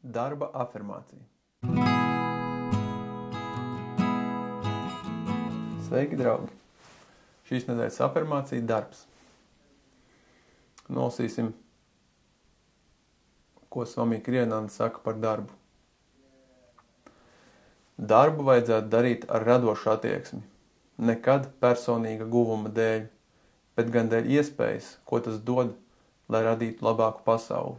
Darba afirmācija. Sveiki, draugi! Šīs nedēļas afirmācija – darbs. Nolasīsim, ko Swami Kriyananda saka par darbu. Darbu vajadzētu darīt ar radošu attieksmi, nekad personīga guvuma dēļ, bet gan dēļ iespējas, ko tas dod, lai radītu labāku pasauli.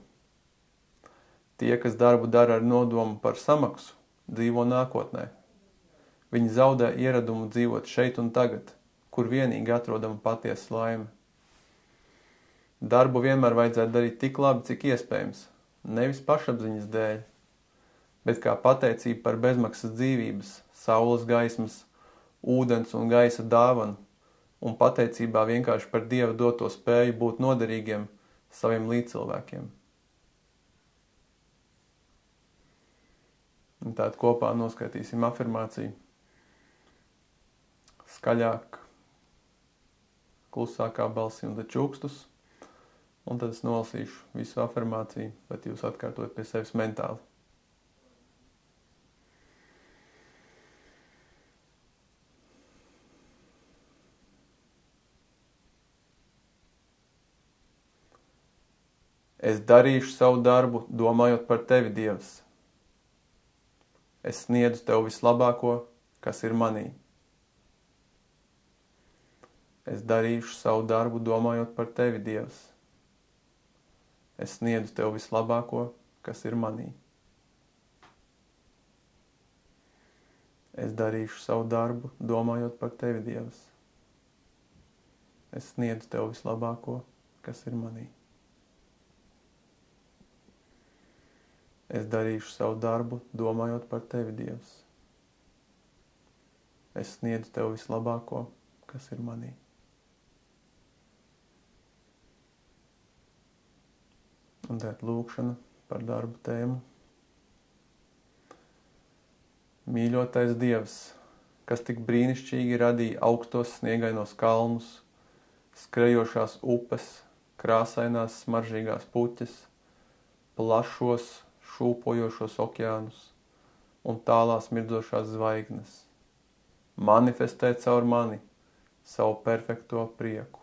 Tie, kas darbu dara ar nodomu par samaksu, dzīvo nākotnē. Viņi zaudē ieradumu dzīvot šeit un tagad, kur vienīgi atrodama patiesa laime. Darbu vienmēr vajadzētu darīt tik labi, cik iespējams, nevis pašapziņas dēļ, bet kā pateicība par bezmaksas dzīvības, saules gaismas, ūdens un gaisa dāvanu, un pateicībā vienkārši par Dieva doto spēju būt noderīgiem saviem līdzcilvēkiem. Un tātad kopā noskaitīsim afirmāciju. Skaļāk, klusākā balsī un tad čukstus. Un tad es nolasīšu visu afirmāciju, bet jūs atkārtojat pie sevis mentāli. Es darīšu savu darbu, domājot par tevi, Dievs. Es sniedzu tev vislabāko, kas ir manī. Es darīšu savu darbu, domājot par tevi, Dievs. Es sniedzu tev vislabāko, kas ir manī. Es darīšu savu darbu, domājot par tevi, Dievs. Es sniedzu tev vislabāko, kas ir manī. Es darīšu savu darbu, domājot par tevi, Dievs. Es sniedzu tev vislabāko, kas ir manī. Un tad lūkšana par darbu tēmu. Mīļotais Dievs, kas tik brīnišķīgi radīja augstos sniegainos kalnus, skrejošās upes, krāsainās smaržīgās puķes, plašos, šūpojošos okeānus un tālās mirdzošās zvaigznes. Manifestē caur mani savu perfekto prieku.